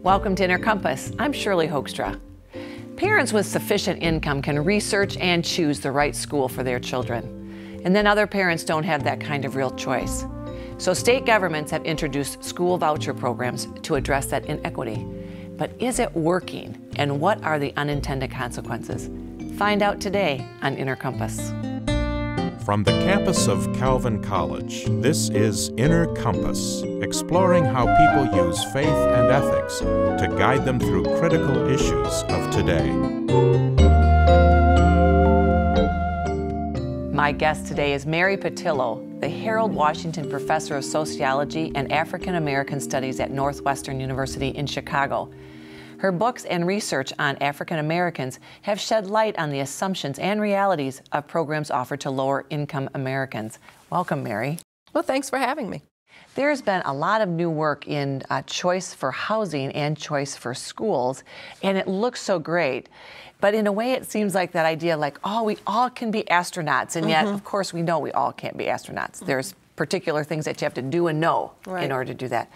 Welcome to Inner Compass. I'm Shirley Hoogstra. Parents with sufficient income can research and choose the right school for their children. And then other parents don't have that kind of real choice. So state governments have introduced school voucher programs to address that inequity. But is it working? And what are the unintended consequences? Find out today on Inner Compass. From the campus of Calvin College, this is Inner Compass, exploring how people use faith and ethics to guide them through critical issues of today. My guest today is Mary Pattillo, the Harold Washington Professor of Sociology and African American Studies at Northwestern University in Chicago. Her books and research on African Americans have shed light on the assumptions and realities of programs offered to lower-income Americans. Welcome, Mary. Well, thanks for having me. There's been a lot of new work in choice for housing and choice for schools, and it looks so great. But in a way, it seems like that idea like, oh, we all can be astronauts, and yet, of course, we know we all can't be astronauts. There's particular things that you have to do and know in order to do that.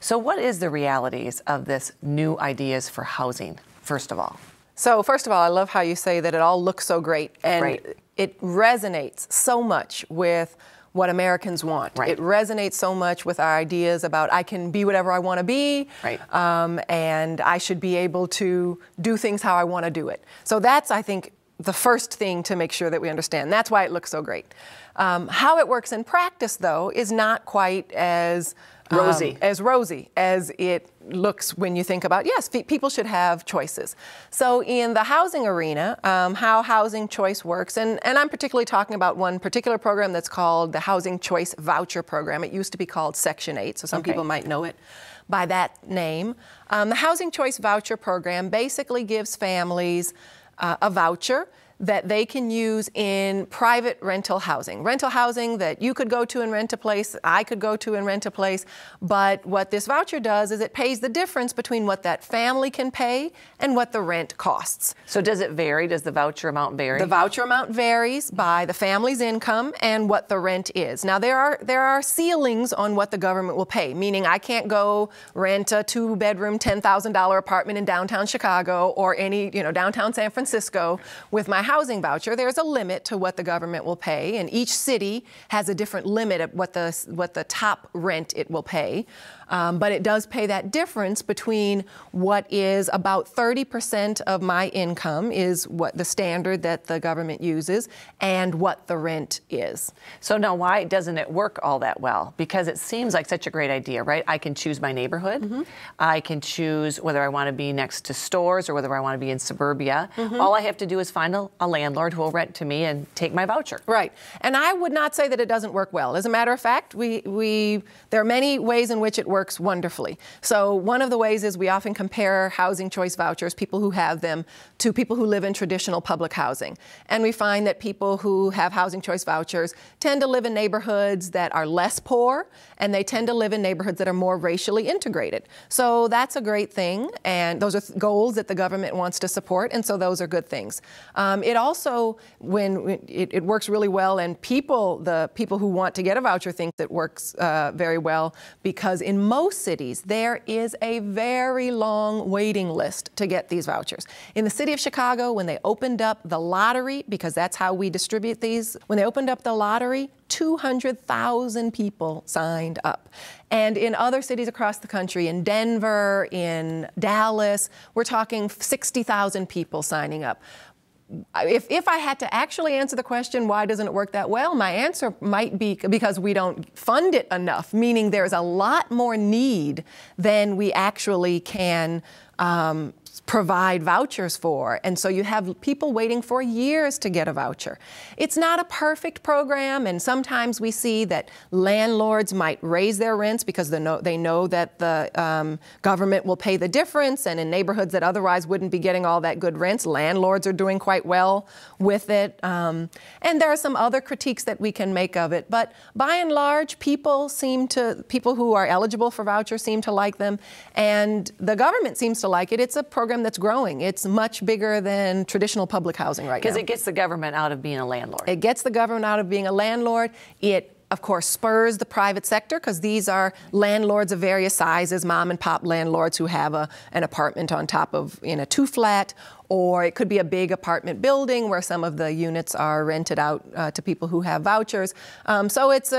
So what is the realities of this new ideas for housing, first of all? So first of all, I love how you say that it all looks so great, and it resonates so much with what Americans want. It resonates so much with our ideas about I can be whatever I want to be, and I should be able to do things how I want to do it. So that's, I think, the first thing to make sure that we understand. That's why it looks so great. How it works in practice, though, is not quite as rosy as it looks when you think about, yes, people should have choices. So in the housing arena, how housing choice works, and I'm particularly talking about one particular program that's called the Housing Choice Voucher Program. It used to be called Section 8, so some people might know it by that name. The Housing Choice Voucher Program basically gives families a voucher that they can use in private rental housing. Rental housing that you could go to and rent a place, I could go to and rent a place, but what this voucher does is it pays the difference between what that family can pay and what the rent costs. So does it vary? Does the voucher amount vary? The voucher amount varies by the family's income and what the rent is. Now there are ceilings on what the government will pay, meaning I can't go rent a two-bedroom, $10,000 apartment in downtown Chicago or any, downtown San Francisco with my housing voucher. There's a limit to what the government will pay, and each city has a different limit of what the top rent it will pay. But it does pay that difference between what is about 30% of my income is what the standard that the government uses and what the rent is. So now why doesn't it work all that well? Because it seems like such a great idea, right? I can choose my neighborhood. I can choose whether I want to be next to stores or whether I want to be in suburbia. All I have to do is find a landlord who will rent to me and take my voucher. Right. And I would not say that it doesn't work well. As a matter of fact, there are many ways in which it works wonderfully. So one of the ways is we often compare housing choice vouchers, people who have them, to people who live in traditional public housing. And we find that people who have housing choice vouchers tend to live in neighborhoods that are less poor, and they tend to live in neighborhoods that are more racially integrated. So that's a great thing, and those are goals that the government wants to support, and so those are good things. It also, it works really well, and the people who want to get a voucher think that works very well, because in most cities, there is a very long waiting list to get these vouchers. In the city of Chicago, when they opened up the lottery, because that's how we distribute these, when they opened up the lottery, 200,000 people signed up. And in other cities across the country, in Denver, in Dallas, we're talking 60,000 people signing up. If I had to actually answer the question, why doesn't it work that well, my answer might be because we don't fund it enough, meaning there's a lot more need than we actually can provide vouchers for. And so you have people waiting for years to get a voucher. It's not a perfect program, and sometimes we see that landlords might raise their rents because they know that the government will pay the difference, and in neighborhoods that otherwise wouldn't be getting all that good rents, landlords are doing quite well with it. And there are some other critiques that we can make of it, but by and large, people who are eligible for vouchers seem to like them, and the government seems to like it. It's a program that's growing. It's much bigger than traditional public housing right now. Because it gets the government out of being a landlord. It gets the government out of being a landlord. It of course, spurs the private sector, because these are landlords of various sizes, mom and pop landlords who have an apartment on top of in a 2-flat, or it could be a big apartment building where some of the units are rented out to people who have vouchers. So it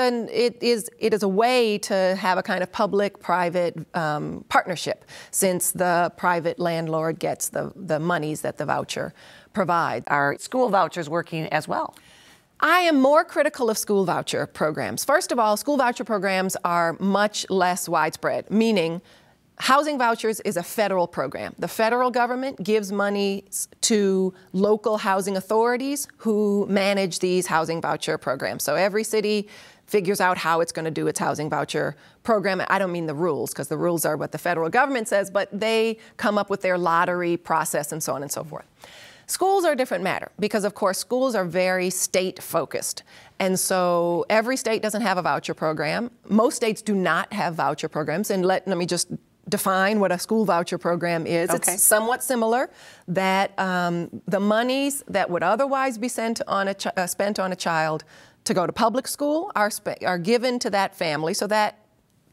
is a way to have a kind of public-private partnership, since the private landlord gets the monies that the voucher provides. Are school vouchers working as well? I am more critical of school voucher programs. First of all, school voucher programs are much less widespread, meaning housing vouchers is a federal program. The federal government gives money to local housing authorities who manage these housing voucher programs. So every city figures out how it's going to do its housing voucher program. I don't mean the rules, because the rules are what the federal government says, but they come up with their lottery process and so on and so forth. Schools are a different matter, because of course schools are very state focused. And so every state doesn't have a voucher program. Most states do not have voucher programs. And let me just define what a school voucher program is. Okay. It's somewhat similar, that the monies that would otherwise be spent on a child to go to public school are given to that family, so that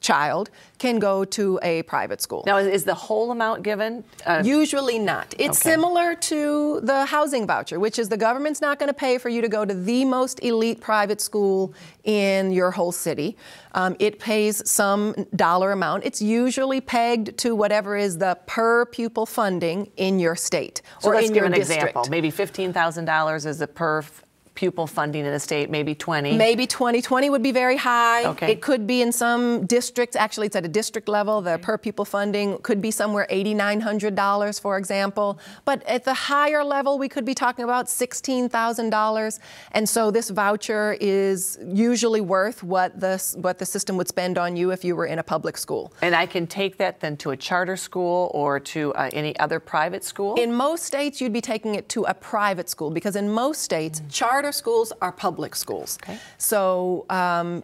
child can go to a private school. Now, is the whole amount given? Usually not. It's similar to the housing voucher, which is the government's not going to pay for you to go to the most elite private school in your whole city. It pays some dollar amount. It's usually pegged to whatever is the per pupil funding in your state or in your district. Let's give an example. Maybe $15,000 is the per pupil funding in a state, maybe 20. Maybe 20. 20 would be very high. Okay. It could be in some districts, actually it's at a district level, the per pupil funding could be somewhere $8,900, for example. But at the higher level, we could be talking about $16,000. And so this voucher is usually worth what the system would spend on you if you were in a public school. And I can take that then to a charter school or to any other private school? In most states, you'd be taking it to a private school, because in most states, charter schools are public schools. Okay. So,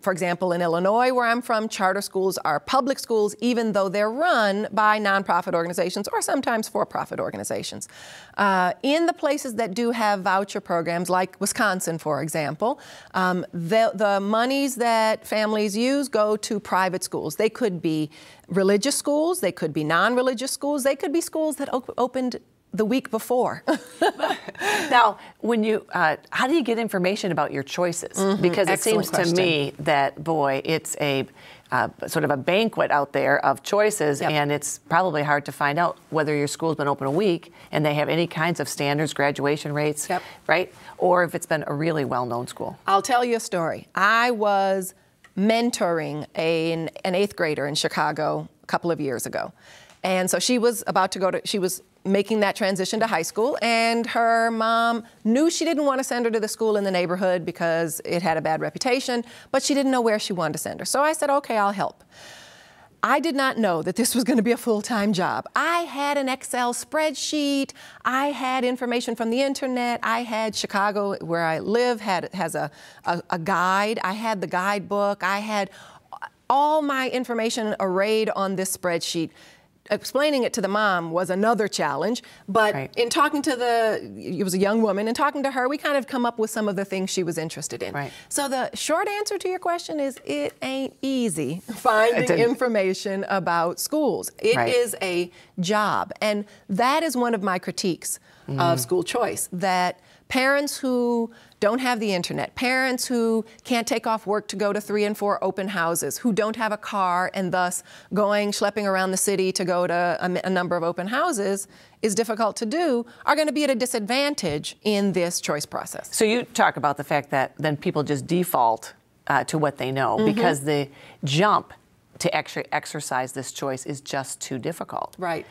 for example, in Illinois, where I'm from, charter schools are public schools, even though they're run by nonprofit organizations or sometimes for-profit organizations. In the places that do have voucher programs, like Wisconsin, for example, the monies that families use go to private schools. They could be religious schools, they could be non-religious schools, they could be schools that opened the week before. Now, when you, how do you get information about your choices? Because it seems to me that, boy, it's a sort of a banquet out there of choices, and it's probably hard to find out whether your school's been open a week and they have any kinds of standards, graduation rates, right? Or if it's been a really well-known school. I'll tell you a story. I was mentoring an 8th grader in Chicago a couple of years ago. And so she was about to go to, she was making that transition to high school, and her mom knew she didn't want to send her to the school in the neighborhood because it had a bad reputation, but she didn't know where she wanted to send her. So I said, okay, I'll help. I did not know that this was going to be a full-time job. I had an Excel spreadsheet. I had information from the internet. I had Chicago, where I live, has a guide. I had the guidebook. I had all my information arrayed on this spreadsheet. Explaining it to the mom was another challenge, but in talking to it was a young woman, and talking to her, we kind of come up with some of the things she was interested in. So the short answer to your question is, it ain't easy finding information about schools. It is a job, and that is one of my critiques of school choice, that parents who don't have the internet, parents who can't take off work to go to 3 and 4 open houses, who don't have a car and thus schlepping around the city to go to a number of open houses is difficult to do, are going to be at a disadvantage in this choice process. So you talk about the fact that then people just default to what they know because the jump to actually exercise this choice is just too difficult. Right.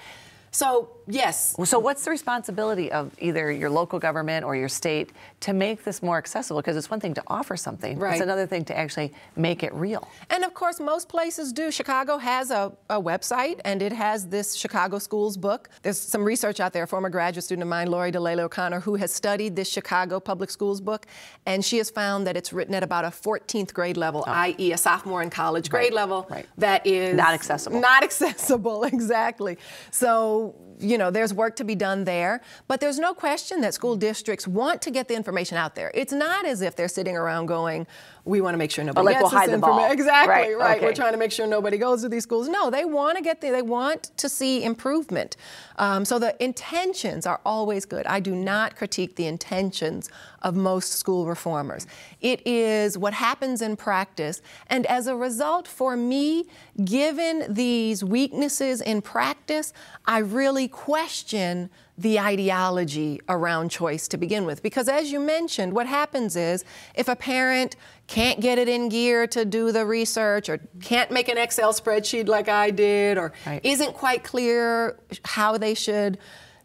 So, yes. So what's the responsibility of either your local government or your state to make this more accessible? Because it's one thing to offer something. It's another thing to actually make it real. And of course, most places do. Chicago has a website, and it has this Chicago Schools book. There's some research out there, a former graduate student of mine, Lori DeLele O'Connor, who has studied this Chicago Public Schools book, and she has found that it's written at about a 14th grade level, i.e. a sophomore in college grade level. That is not accessible. Not accessible, exactly. So, you know, there's work to be done there, but there's no question that school districts want to get the information out there. It's not as if they're sitting around going, we want to make sure nobody like gets we'll hide the ball. Exactly, right. Okay. We're trying to make sure nobody goes to these schools. No, they want to they want to see improvement. So the intentions are always good. I do not critique the intentions of most school reformers. It is what happens in practice. And as a result, for me, given these weaknesses in practice, I really question the ideology around choice to begin with. Because as you mentioned, what happens is if a parent can't get it in gear to do the research, or can't make an Excel spreadsheet like I did, or isn't quite clear how they should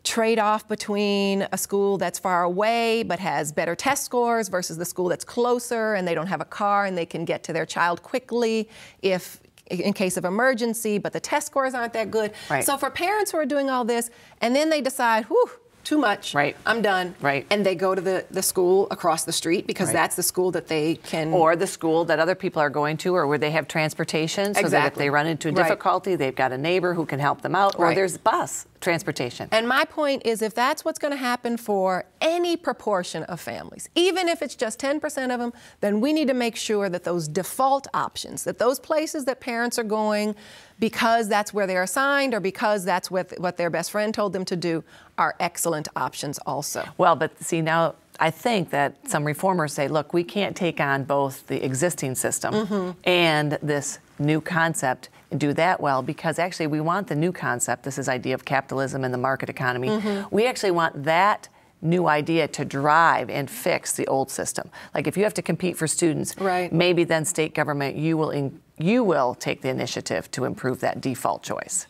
trade off between a school that's far away but has better test scores versus the school that's closer and they don't have a car and they can get to their child quickly in case of emergency, but the test scores aren't that good. Right. So for parents who are doing all this, and then they decide, whew, too much, I'm done. Right. And they go to the school across the street because that's the school that they can... Or the school that other people are going to, or where they have transportation, so that if they run into a difficulty, they've got a neighbor who can help them out, or there's bus transportation. And my point is, if that's what's going to happen for any proportion of families, even if it's just 10% of them, then we need to make sure that those default options, that those places that parents are going because that's where they're assigned or because that's what their best friend told them to do, are excellent options also. Well, but see, now I think that some reformers say, look, we can't take on both the existing system and this new concept and do that well, because actually we want the new concept, this idea of capitalism and the market economy, we actually want that new idea to drive and fix the old system. Like if you have to compete for students, maybe then state government, you will take the initiative to improve that default choice.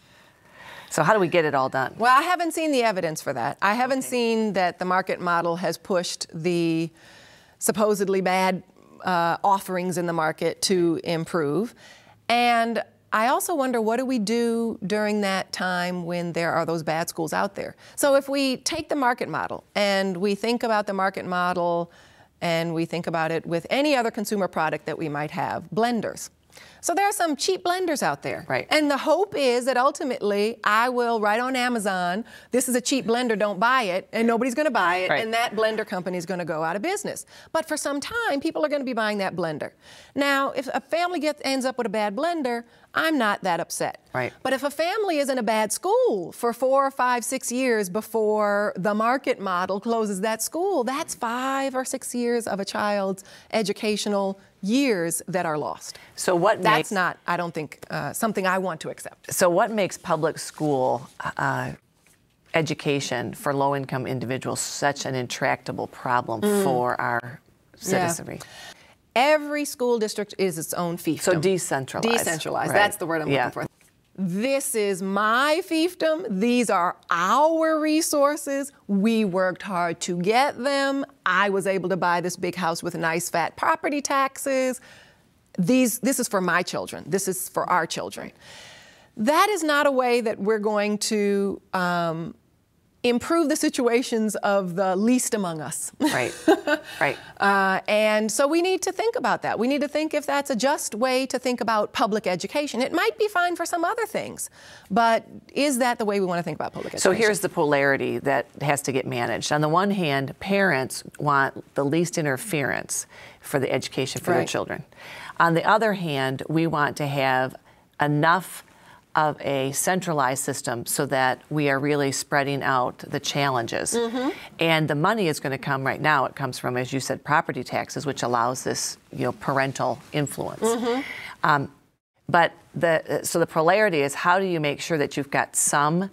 So how do we get it all done? Well, I haven't seen the evidence for that. I haven't seen that the market model has pushed the supposedly bad offerings in the market to improve. And I also wonder, what do we do during that time when there are those bad schools out there? So if we take the market model and we think about the market model and we think about it with any other consumer product that we might have, blenders. So there are some cheap blenders out there. And the hope is that ultimately I will write on Amazon, this is a cheap blender, don't buy it, and nobody's going to buy it, and that blender company is going to go out of business. But for some time, people are going to be buying that blender. Now, if a family ends up with a bad blender, I'm not that upset. But if a family is in a bad school for 4, 5, 6 years before the market model closes that school, that's 5 or 6 years of a child's educational years that are lost. So what That's not, I don't think, something I want to accept. So what makes public school education for low-income individuals such an intractable problem for our citizenry? Every school district is its own fiefdom. So decentralized. Decentralized, that's the word I'm looking for. This is my fiefdom. These are our resources. We worked hard to get them. I was able to buy this big house with nice fat property taxes. This is for my children. This is for our children. That is not a way that we're going to improve the situations of the least among us. And so we need to think about that. We need to think if that's a just way to think about public education. It might be fine for some other things, but is that the way we want to think about public education? So here's the polarity that has to get managed. On the one hand, parents want the least interference for the education for their children. On the other hand, we want to have enough of a centralized system so that we are really spreading out the challenges. And the money is going to come right now. It comes from, as you said, property taxes, which allows this, parental influence. But so the polarity is, how do you make sure that you've got some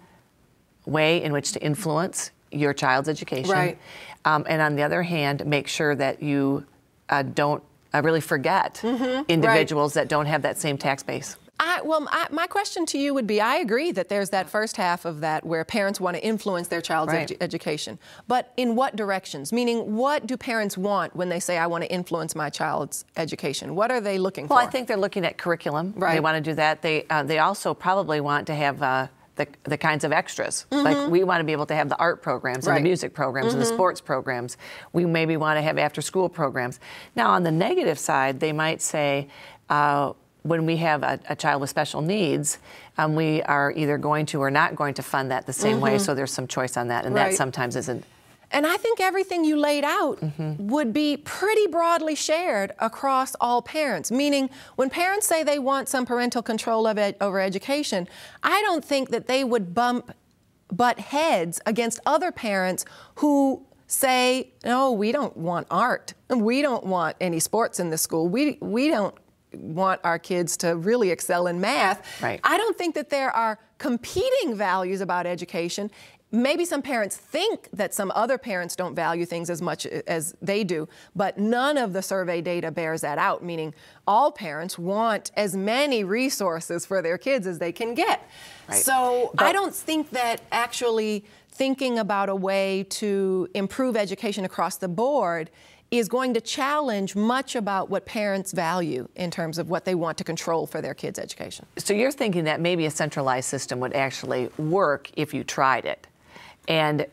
way in which to influence your child's education? And on the other hand, make sure that you don't really forget individuals that don't have that same tax base. My question to you would be, I agree that there's that first half of that where parents want to influence their child's education. But in what directions? Meaning, what do parents want when they say, I want to influence my child's education? What are they looking for? Well, I think they're looking at curriculum. They want to do that. They also probably want to have the kinds of extras. Like we want to be able to have the art programs and the music programs and the sports programs. We maybe want to have after-school programs. Now, on the negative side, they might say, when we have a child with special needs, we are either going to or not going to fund that the same way, so there's some choice on that, and that sometimes isn't And I think everything you laid out would be pretty broadly shared across all parents, meaning when parents say they want some parental control over education, I don't think that they would butt heads against other parents who say, no, we don't want art, and we don't want any sports in the school. We don't want our kids to really excel in math. Right. I don't think that there are competing values about education. Maybe some parents think that some other parents don't value things as much as they do, but none of the survey data bears that out, meaning all parents want as many resources for their kids as they can get. Right. So I don't think that actually thinking about a way to improve education across the board is going to challenge much about what parents value in terms of what they want to control for their kids' education. So you're thinking that maybe a centralized system would actually work if you tried it. And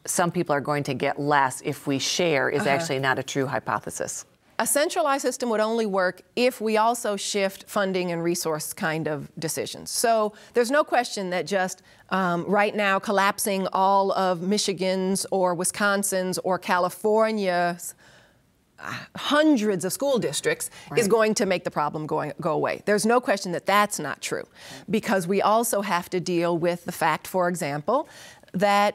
some people are going to get less if we share is actually not a true hypothesis. A centralized system would only work if we also shift funding and resource kind of decisions. So there's no question that just right now collapsing all of Michigan's or Wisconsin's or California's hundreds of school districts is going to make the problem go away. There's no question that that's not true, because we also have to deal with the fact, for example, that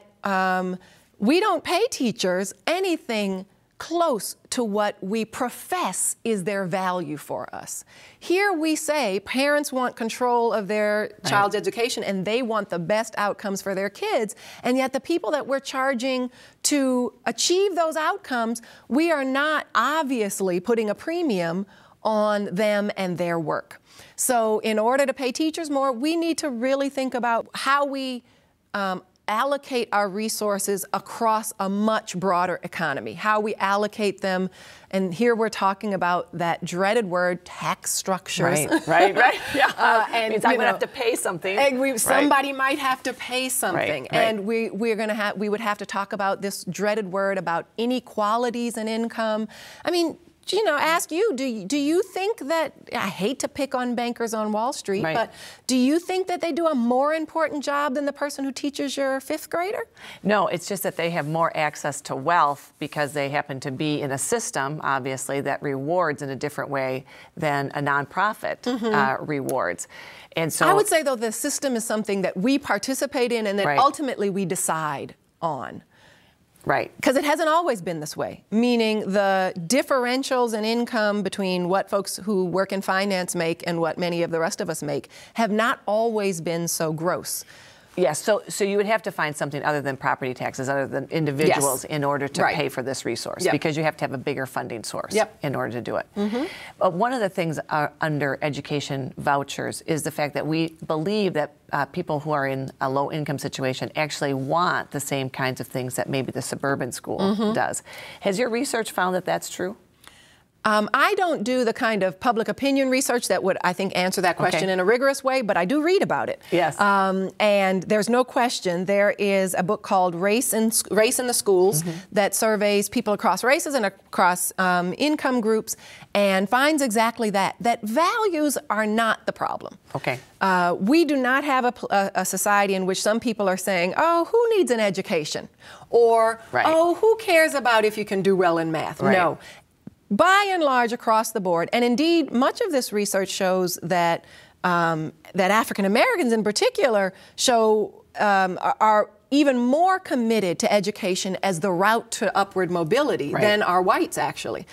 we don't pay teachers anything close to what we profess is their value for us. Here we say parents want control of their child's education and they want the best outcomes for their kids, and yet the people that we're charging to achieve those outcomes, we are not obviously putting a premium on them and their work. So in order to pay teachers more, we need to really think about how we allocate our resources across a much broader economy, how we allocate them. And here we're talking about that dreaded word, tax structures. Right. Yeah. And means I'm going to have to pay something. And somebody might have to pay something. Right. And we would have to talk about this dreaded word about inequalities in income. I mean, ask you, do you think that, I hate to pick on bankers on Wall Street, but do you think that they do a more important job than the person who teaches your fifth grader? No, it's just that they have more access to wealth because they happen to be in a system, obviously, that rewards in a different way than a nonprofit rewards. And so I would say, though, the system is something that we participate in and that ultimately we decide on. Right. Because it hasn't always been this way, meaning the differentials in income between what folks who work in finance make and what many of the rest of us make have not always been so gross. Yes, so you would have to find something other than property taxes, other than individuals, in order to pay for this resource, because you have to have a bigger funding source in order to do it. But one of the things under education vouchers is the fact that we believe that people who are in a low-income situation actually want the same kinds of things that maybe the suburban school does. Has your research found that that's true? I don't do the kind of public opinion research that would, I think, answer that question in a rigorous way, but I do read about it. Yes. And there's no question there is a book called Race in the Schools that surveys people across races and across income groups and finds exactly that values are not the problem. Okay. We do not have a society in which some people are saying, oh, who needs an education? Or, oh, who cares about if you can do well in math? No. By and large, across the board, and indeed, much of this research shows that that African Americans, in particular, are even more committed to education as the route to upward mobility than are whites, actually.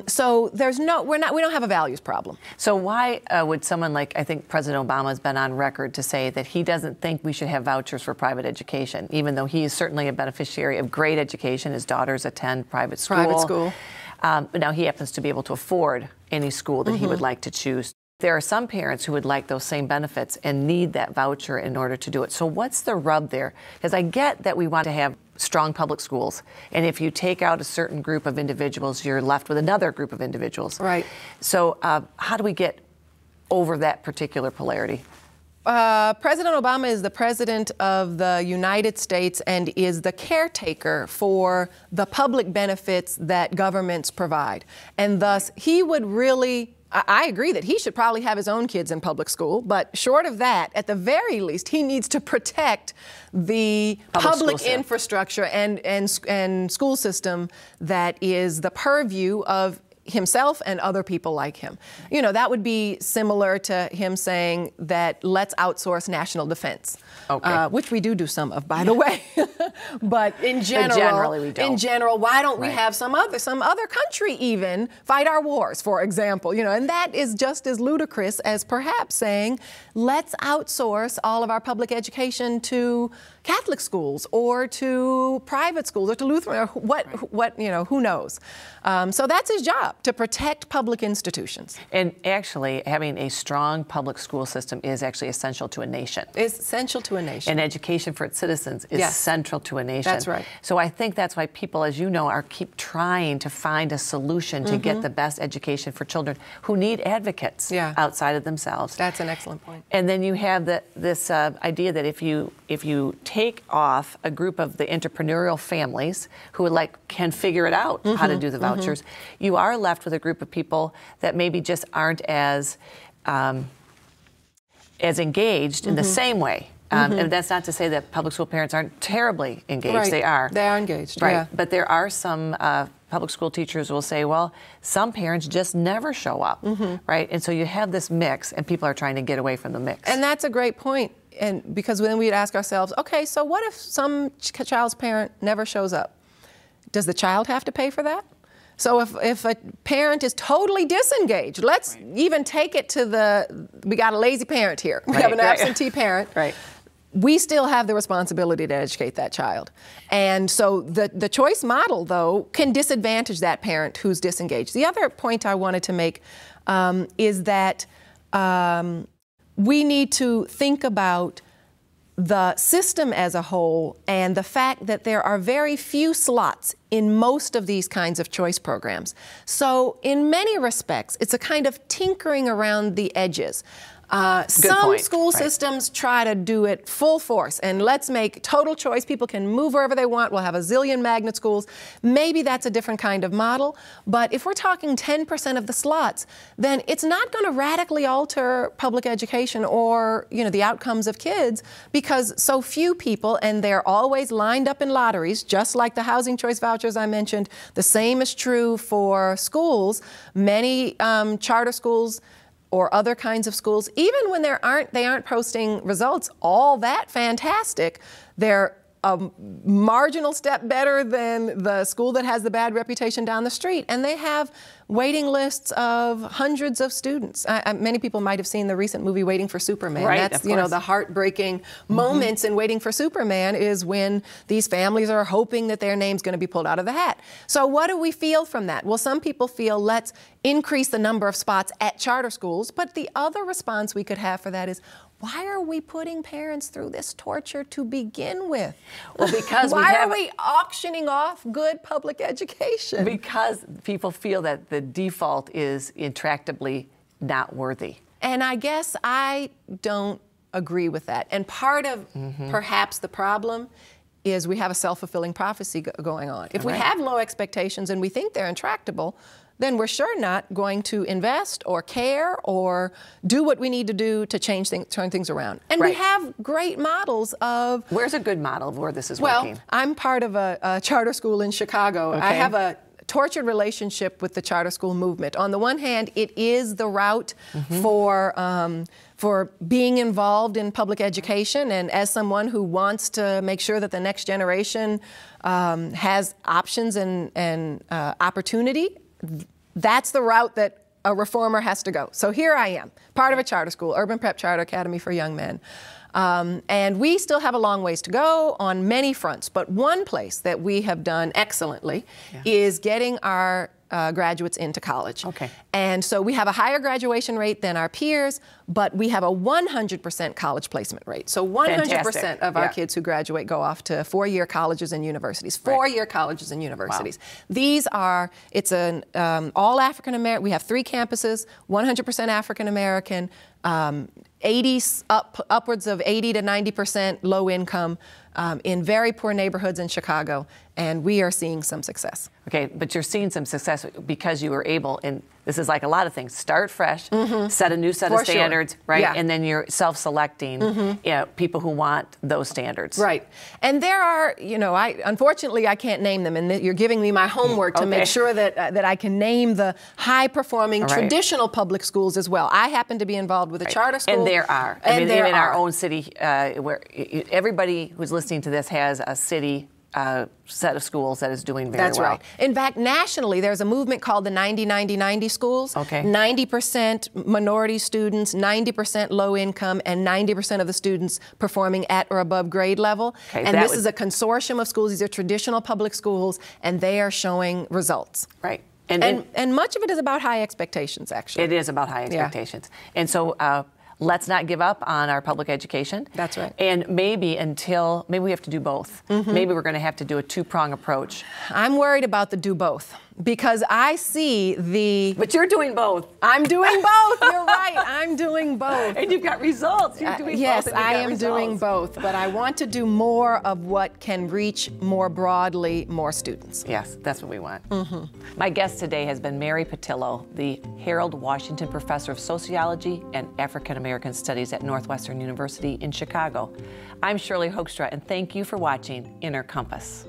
So we don't have a values problem. So why would someone like, I think President Obama has been on record to say that he doesn't think we should have vouchers for private education, even though he is certainly a beneficiary of great education. His daughters attend private school. But now he happens to be able to afford any school that he would like to choose. There are some parents who would like those same benefits and need that voucher in order to do it. So what's the rub there? Because I get that we want to have strong public schools, and if you take out a certain group of individuals, you're left with another group of individuals. Right. So how do we get over that particular polarity? President Obama is the president of the United States and is the caretaker for the public benefits that governments provide. And thus, he would really I agree that he should probably have his own kids in public school, but short of that, at the very least, he needs to protect the public infrastructure and school system that is the purview of himself and other people like him. You know, that would be similar to him saying that let's outsource national defense, which we do some of, by the way. But in general, generally we don't. In general, why don't we have some other country even fight our wars, for example? You know, and that is just as ludicrous as perhaps saying let's outsource all of our public education to Catholic schools or to private schools or to Lutheran or what you know, who knows. So that's his job, to protect public institutions. And actually, having a strong public school system is actually essential to a nation. It's essential to a nation. And education for its citizens is central to a nation. That's right. So I think that's why people, as you know, keep trying to find a solution to get the best education for children who need advocates outside of themselves. That's an excellent point. And then you have this idea that if you take off a group of the entrepreneurial families who can figure it out how to do the vouchers, you are left with a group of people that maybe just aren't as engaged in the same way. And that's not to say that public school parents aren't terribly engaged. Right. They are. They are engaged, right. But there are some public school teachers who will say, well, some parents just never show up, right? And so you have this mix, and people are trying to get away from the mix. And that's a great point. And because then we'd ask ourselves, okay, so what if some child's parent never shows up? Does the child have to pay for that? So if a parent is totally disengaged, let's even take it to we got a lazy parent here. We have an absentee parent. Right. We still have the responsibility to educate that child. And so the choice model, though, can disadvantage that parent who's disengaged. The other point I wanted to make is that we need to think about the system as a whole and the fact that there are very few slots in most of these kinds of choice programs. So in many respects, it's a kind of tinkering around the edges. Some school systems try to do it full force, and let's make total choice. People can move wherever they want. We'll have a zillion magnet schools. Maybe that's a different kind of model. But if we're talking 10% of the slots, then it's not going to radically alter public education or, you know, the outcomes of kids, because so few people, and they're always lined up in lotteries, just like the housing choice vouchers I mentioned. The same is true for schools. Many charter schools or other kinds of schools, even when they aren't posting results all that fantastic, they're a marginal step better than the school that has the bad reputation down the street. And they have waiting lists of hundreds of students. Many people might have seen the recent movie Waiting for Superman. Right, that's, you know, the heartbreaking moments in Waiting for Superman is when these families are hoping that their name's going to be pulled out of the hat. So what do we feel from that? Well, some people feel let's increase the number of spots at charter schools, but the other response we could have for that is, why are we putting parents through this torture to begin with? Well, because why are we auctioning off good public education? Because people feel that the default is intractably not worthy. And I guess I don't agree with that. And part of perhaps the problem is we have a self-fulfilling prophecy going on. If we have low expectations and we think they're intractable, then we're sure not going to invest or care or do what we need to do to turn things around. And we have great models of... Where's a good model of where this is working? Well, I'm part of a charter school in Chicago. I have a tortured relationship with the charter school movement. On the one hand, it is the route for being involved in public education, and as someone who wants to make sure that the next generation has options and opportunity, that's the route that a reformer has to go. So here I am, part of a charter school, Urban Prep Charter Academy for Young Men. And we still have a long ways to go on many fronts, but one place that we have done excellently is getting our graduates into college. And so we have a higher graduation rate than our peers, but we have a 100% college placement rate. So 100% of our kids who graduate go off to four-year colleges and universities. Four-year colleges and universities. These are, it's an all African American, we have 3 campuses, 100% African American, upwards of 80 to 90% low income in very poor neighborhoods in Chicago, and we are seeing some success. Okay, but you're seeing some success because you were able, in This is like a lot of things. Start fresh, set a new set of standards, right? Yeah. And then you're self-selecting people who want those standards. Right. And there are, unfortunately I can't name them, and you're giving me my homework to make sure that I can name the high-performing traditional public schools as well. I happen to be involved with a charter school. And there are. I mean, in our own city, where everybody who's listening to this has a city set of schools that is doing very well. That's right. In fact, nationally, there's a movement called the 90-90-90 schools. Okay. 90% minority students, 90% low income, and 90% of the students performing at or above grade level. Okay, and this is a consortium of schools. These are traditional public schools, and they are showing results. Right. And much of it is about high expectations, actually. It is about high expectations. Yeah. And so let's not give up on our public education. That's right. And maybe we have to do both. Maybe we're going to have to do a two-prong approach. I'm worried about the do both, because I see the... But you're doing both. I'm doing both. You're right. I'm doing both. And you've got results. You're doing yes, both. Yes, I am doing both. But I want to do more of what can reach more broadly more students. Yes, that's what we want. My guest today has been Mary Pattillo, the Harold Washington Professor of Sociology and African American Studies at Northwestern University in Chicago. I'm Shirley Hoogstra, and thank you for watching Inner Compass.